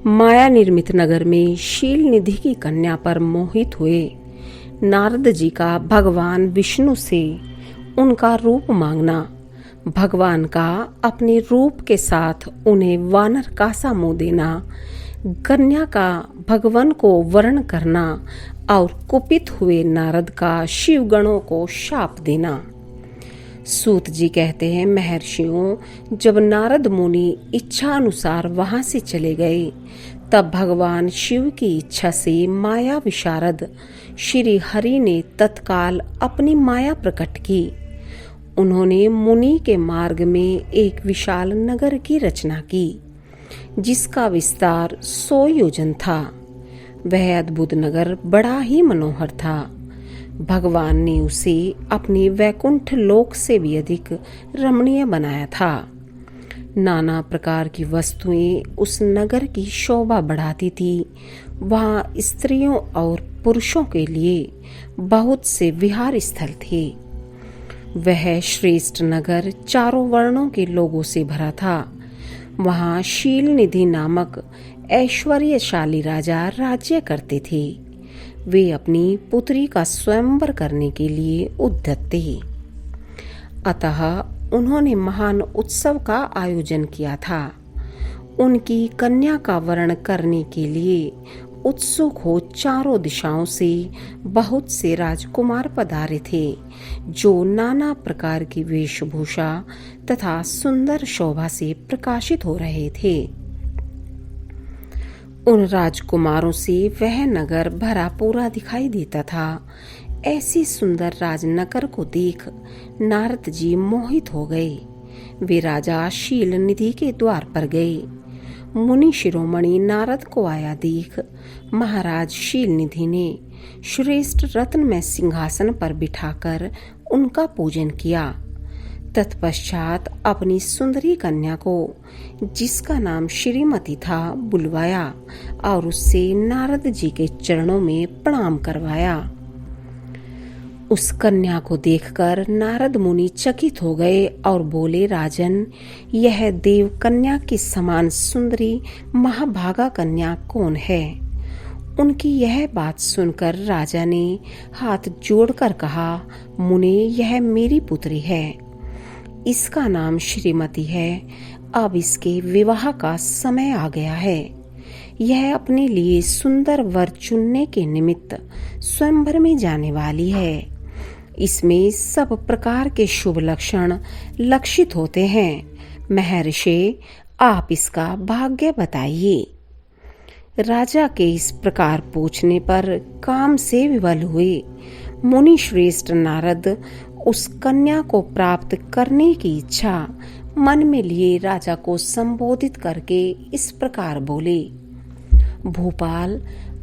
माया निर्मित नगर में शील निधि की कन्या पर मोहित हुए नारद जी का भगवान विष्णु से उनका रूप मांगना, भगवान का अपने रूप के साथ उन्हें वानर का सा मुंह देना, कन्या का भगवान को वर्ण करना और कुपित हुए नारद का शिवगणों को शाप देना। सूत जी कहते हैं, महर्षियों, जब नारद मुनि इच्छा अनुसार वहां से चले गए, तब भगवान शिव की इच्छा से माया विशारद श्री हरि ने तत्काल अपनी माया प्रकट की। उन्होंने मुनि के मार्ग में एक विशाल नगर की रचना की, जिसका विस्तार 100 योजन था। वह अद्भुत नगर बड़ा ही मनोहर था। भगवान ने उसे अपने वैकुंठ लोक से भी अधिक रमणीय बनाया था। नाना प्रकार की वस्तुएं उस नगर की शोभा बढ़ाती थी। वहां स्त्रियों और पुरुषों के लिए बहुत से विहार स्थल थे। वह श्रेष्ठ नगर चारों वर्णों के लोगों से भरा था। वहां शील निधि नामक ऐश्वर्यशाली राजा राज्य करते थे। वे अपनी पुत्री का स्वयंवर करने के लिए उद्यत थे। अतः उन्होंने महान उत्सव का आयोजन किया था। उनकी कन्या का वरण करने के लिए उत्सुक हो चारों दिशाओं से बहुत से राजकुमार पधारे थे, जो नाना प्रकार की वेशभूषा तथा सुंदर शोभा से प्रकाशित हो रहे थे। उन राजकुमारों से वह नगर भरा पूरा दिखाई देता था। ऐसी सुंदर राजनगर को देख नारद जी मोहित हो गए। वे राजा शील निधि के द्वार पर गए। मुनि शिरोमणि नारद को आया देख महाराज शील निधि ने श्रेष्ठ रत्नमय सिंहासन पर बिठाकर उनका पूजन किया। तत्पश्चात अपनी सुंदरी कन्या को, जिसका नाम श्रीमती था, बुलवाया और उससे नारद जी के चरणों में प्रणाम करवाया। उस कन्या को देखकर नारद मुनि चकित हो गए और बोले, राजन, यह देव कन्या के समान सुंदरी महाभागा कन्या कौन है? उनकी यह बात सुनकर राजा ने हाथ जोड़कर कहा, मुने, यह मेरी पुत्री है। इसका नाम श्रीमती है। अब इसके विवाह का समय आ गया है। यह अपने लिए सुंदर वर चुनने के निमित्त स्वयंवर में जाने वाली है। इसमें सब प्रकार के शुभ लक्षण लक्षित होते हैं। महर्षि, आप इसका भाग्य बताइए। राजा के इस प्रकार पूछने पर काम से विवल हुए मुनि श्रेष्ठ नारद उस कन्या को प्राप्त करने की इच्छा मन में लिए राजा को संबोधित करके इस प्रकार बोले, भूपाल,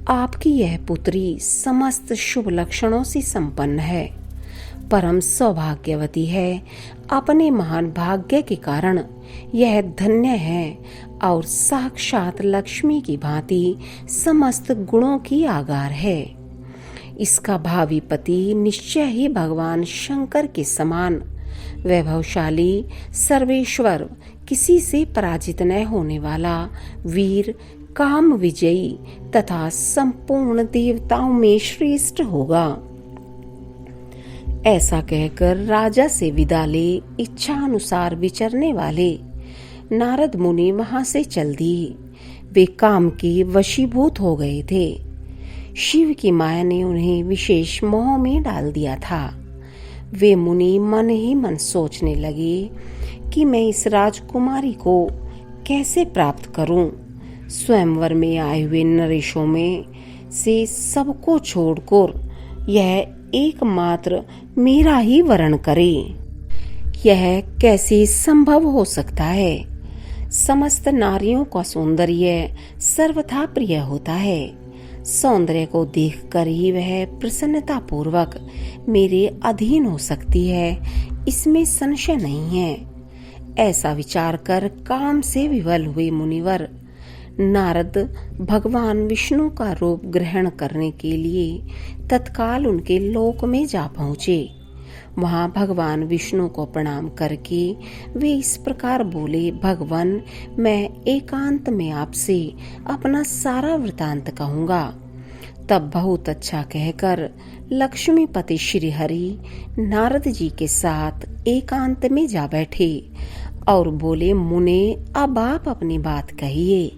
आपकी यह पुत्री समस्त शुभ लक्षणों से संपन्न है, परम सौभाग्यवती है। अपने महान भाग्य के कारण यह धन्य है और साक्षात लक्ष्मी की भांति समस्त गुणों की आगार है। इसका भावी पति निश्चय ही भगवान शंकर के समान वैभवशाली, सर्वेश्वर, किसी से पराजित न होने वाला, वीर, काम विजयी तथा संपूर्ण देवताओं में श्रेष्ठ होगा। ऐसा कहकर राजा से विदा ले इच्छा अनुसार विचरने वाले नारद मुनि वहां से चल दिए। वे काम के वशीभूत हो गए थे। शिव की माया ने उन्हें विशेष मोह में डाल दिया था। वे मुनि मन ही मन सोचने लगे कि मैं इस राजकुमारी को कैसे प्राप्त करूं। स्वयंवर में आए हुए नरेशों में से सबको छोड़कर यह एकमात्र मेरा ही वरण करे। यह कैसे संभव हो सकता है? समस्त नारियों का सौंदर्य सर्वथा प्रिय होता है। सौंदर्य को देखकर ही वह प्रसन्नता पूर्वक मेरे अधीन हो सकती है, इसमें संशय नहीं है। ऐसा विचार कर काम से विवल हुए मुनिवर नारद भगवान विष्णु का रूप ग्रहण करने के लिए तत्काल उनके लोक में जा पहुंचे। वहां भगवान विष्णु को प्रणाम करके वे इस प्रकार बोले, भगवान, मैं एकांत में आपसे अपना सारा वृतांत कहूंगा। तब बहुत अच्छा कहकर लक्ष्मीपति श्री हरि नारद जी के साथ एकांत में जा बैठे और बोले, मुने, अब आप अपनी बात कहिए।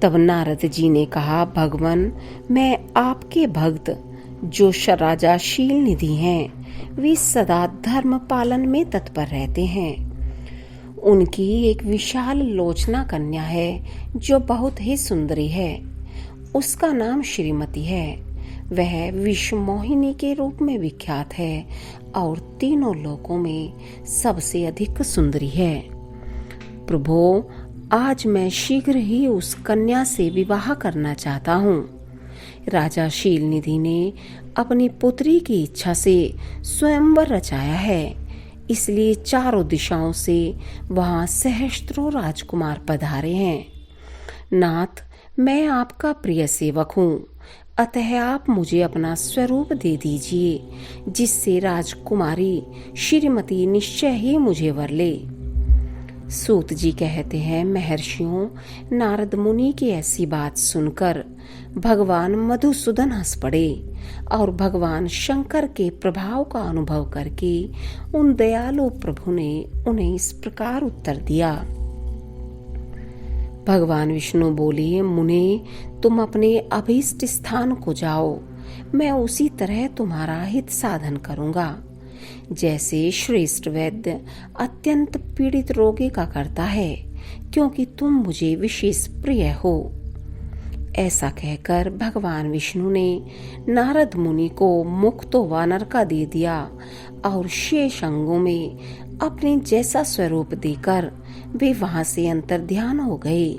तब नारद जी ने कहा, भगवान, मैं आपके भक्त जो राजा शील निधि हैं, वे सदा धर्म पालन में तत्पर रहते हैं। उनकी एक विशाल लोचना कन्या है जो बहुत ही सुंदरी है। उसका नाम श्रीमती है। वह विश्व मोहिनी के रूप में विख्यात है और तीनों लोकों में सबसे अधिक सुंदरी है। प्रभु, आज मैं शीघ्र ही उस कन्या से विवाह करना चाहता हूँ। राजा शीलनिधि ने अपनी पुत्री की इच्छा से स्वयंवर रचाया है, इसलिए चारों दिशाओं से वहां सहस्त्रों राजकुमार पधारे हैं। नाथ, मैं आपका प्रिय सेवक हूँ, अतः आप मुझे अपना स्वरूप दे दीजिए, जिससे राजकुमारी श्रीमती निश्चय ही मुझे वर ले। सूत जी कहते हैं, महर्षियों, नारद मुनि की ऐसी बात सुनकर भगवान मधुसूदन हंस पड़े और भगवान शंकर के प्रभाव का अनुभव करके उन दयालु प्रभु ने उन्हें इस प्रकार उत्तर दिया। भगवान विष्णु बोले, मुने, तुम अपने अभीष्ट स्थान को जाओ, मैं उसी तरह तुम्हारा हित साधन करूंगा, जैसे श्रेष्ठ वैद्य अत्यंत पीड़ित रोगी का करता है, क्योंकि तुम मुझे विशेष प्रिय हो। ऐसा कहकर भगवान विष्णु ने नारद मुनि को मुख तो वानर का दे दिया और शेष अंगों में अपने जैसा स्वरूप देकर वे वहां से अंतर्ध्यान हो गए।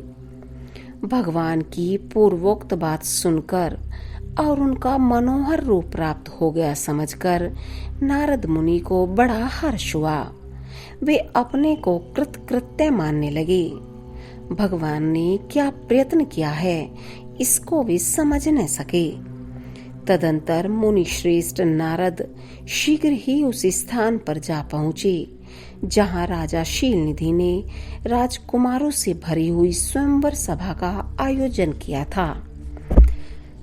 भगवान की पूर्वोक्त बात सुनकर और उनका मनोहर रूप प्राप्त हो गया समझकर नारद मुनि को बड़ा हर्ष हुआ। वे अपने को कृतकृत्य मानने लगे। भगवान ने क्या प्रयत्न किया है, इसको वे समझ न सके। तदंतर मुनि श्रेष्ठ नारद शीघ्र ही उस स्थान पर जा पहुंचे जहां राजा शीलनिधि ने राजकुमारों से भरी हुई स्वयंवर सभा का आयोजन किया था।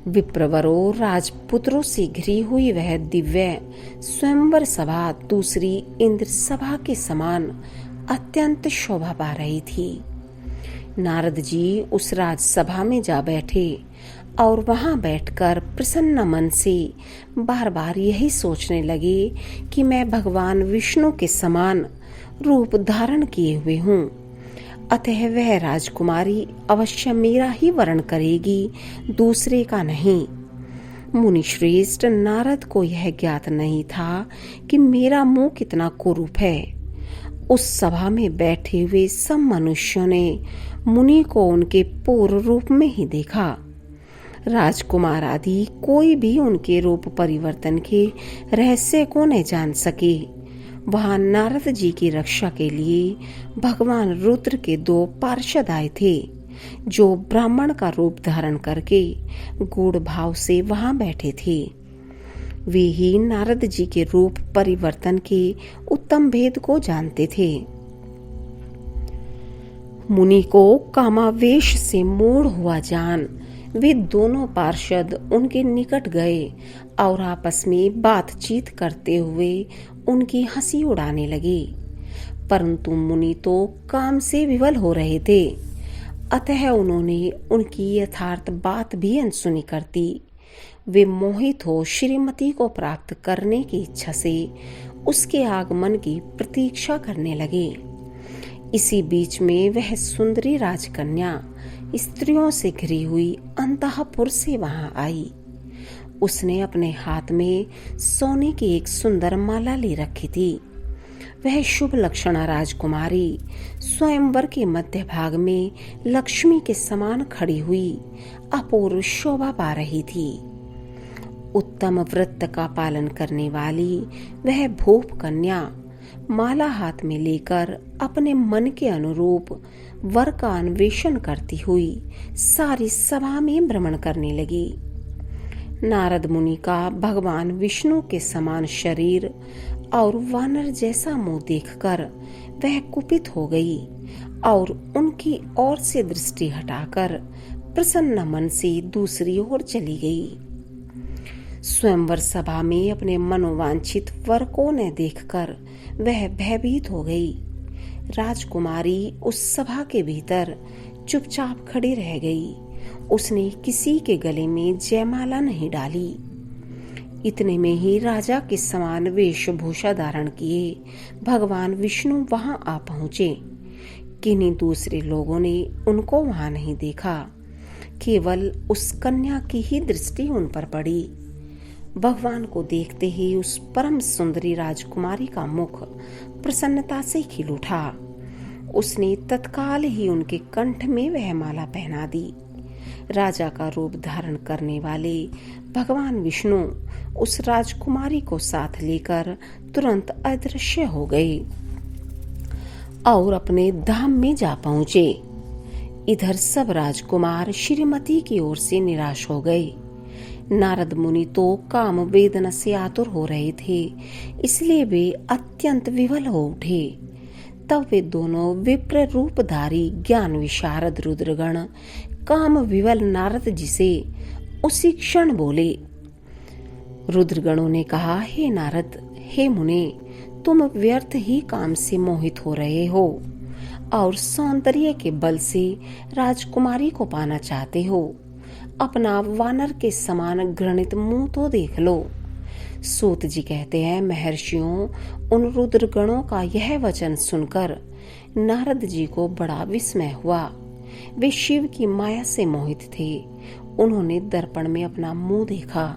विप्रवरों, राजपुत्रों से घिरी हुई वह दिव्य स्वयंवर सभा दूसरी इंद्र सभा के समान अत्यंत शोभा पा रही थी। नारद जी उस राजसभा में जा बैठे और वहां बैठकर प्रसन्न मन से बार बार यही सोचने लगे कि मैं भगवान विष्णु के समान रूप धारण किए हुए हूँ, अतः वह राजकुमारी अवश्य मेरा ही वर्ण करेगी, दूसरे का नहीं। मुनि श्रेष्ठ नारद को यह ज्ञात नहीं था कि मेरा मुंह कितना कुरूप है। उस सभा में बैठे हुए सब मनुष्यों ने मुनि को उनके पूर्व रूप में ही देखा। राजकुमार आदि कोई भी उनके रूप परिवर्तन के रहस्य को न जान सके। वहां नारद जी की रक्षा के लिए भगवान रुद्र के 2 पार्षद आए थे, जो ब्राह्मण का रूप धारण करके गूढ़ भाव से वहां बैठे थे। वे ही नारद जी के रूप परिवर्तन के उत्तम भेद को जानते थे। मुनि को कामावेश से मूढ़ हुआ जान वे दोनों पार्षद उनके निकट गए और आपस में बातचीत करते हुए उनकी हंसी उड़ाने लगे। परंतु मुनि तो काम से विवल हो रहे थे, अतः उन्होंने उनकी यथार्थ बात भी अनसुनी कर दी। वे मोहित हो श्रीमती को प्राप्त करने की इच्छा से उसके आगमन की प्रतीक्षा करने लगे। इसी बीच में वह सुंदरी राजकन्या स्त्रियों से घिरी हुई अंतःपुर से वहां आई। उसने अपने हाथ में सोने की एक सुंदर माला ले रखी थी। वह शुभ लक्षणा राजकुमारी स्वयंवर के मध्य भाग में लक्ष्मी के समान खड़ी हुई अपूर्व शोभा पा रही थी। उत्तम व्रत का पालन करने वाली वह भूप कन्या माला हाथ में लेकर अपने मन के अनुरूप वर का अन्वेषण करती हुई सारी सभा में भ्रमण करने लगी। नारद मुनि का भगवान विष्णु के समान शरीर और वानर जैसा मुंह देखकर वह कुपित हो गई और उनकी ओर से दृष्टि हटाकर प्रसन्न मन से दूसरी ओर चली गई। स्वयंवर सभा में अपने मनोवांछित वर को न देखकर वह भयभीत हो गई। राजकुमारी उस सभा के भीतर चुपचाप खड़ी रह गई। उसने किसी के गले में जयमाला नहीं डाली। इतने में ही राजा के समान वेशभूषा धारण किए भगवान विष्णु वहां आ पहुंचे। किन्हीं दूसरे लोगों ने उनको वहां नहीं देखा, केवल उस कन्या की ही दृष्टि उन पर पड़ी। भगवान को देखते ही उस परम सुंदरी राजकुमारी का मुख प्रसन्नता से खिल उठा। उसने तत्काल ही उनके कंठ में वह माला पहना दी। राजा का रूप धारण करने वाले भगवान विष्णु उस राजकुमारी को साथ लेकर तुरंत अदृश्य हो गए और अपने धाम में जा पहुंचे। इधर सब राजकुमार श्रीमती की ओर से निराश हो गए। नारद मुनि तो काम वेदना से आतुर हो रहे थे, इसलिए वे अत्यंत विवल हो उठे। तब वे दोनों विप्र रूपधारी ज्ञान विशारद रुद्रगण काम विवल नारद जी से उसी क्षण बोले। रुद्रगणों ने कहा, हे नारद, हे मुने, तुम व्यर्थ ही काम से मोहित हो रहे हो और सौंदर्य के बल से राजकुमारी को पाना चाहते हो। अपना वानर के समान घृणित मुंह तो देख लो। सूत जी कहते हैं, महर्षियों, उन रुद्रगणों का यह वचन सुनकर नारद जी को बड़ा विस्मय हुआ। वे शिव की माया से मोहित थे। उन्होंने दर्पण में अपना मुंह देखा।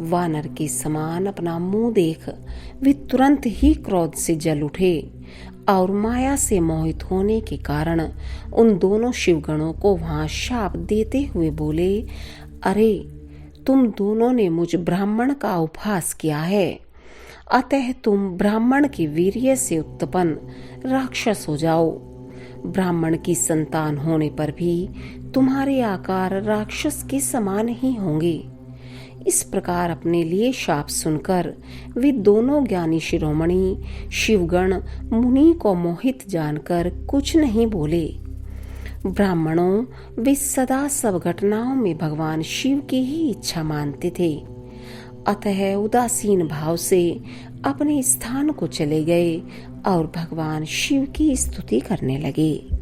वानर के समान अपना मुंह देख वे तुरंत ही क्रोध से जल उठे और माया से मोहित होने के कारण उन दोनों शिवगणों को वहां शाप देते हुए बोले, अरे, तुम दोनों ने मुझ ब्राह्मण का उपहास किया है, अतः तुम ब्राह्मण के वीर्य से उत्पन्न राक्षस हो जाओ। ब्राह्मण की संतान होने पर भी तुम्हारे आकार राक्षस के समान ही होंगे। इस प्रकार अपने लिए शाप सुनकर वे दोनों ज्ञानी शिरोमणि शिवगण मुनि को मोहित जानकर कुछ नहीं बोले। ब्राह्मणों, वे सदा सब घटनाओं में भगवान शिव की ही इच्छा मानते थे, अतः उदासीन भाव से अपने स्थान को चले गए और भगवान शिव की स्तुति करने लगे।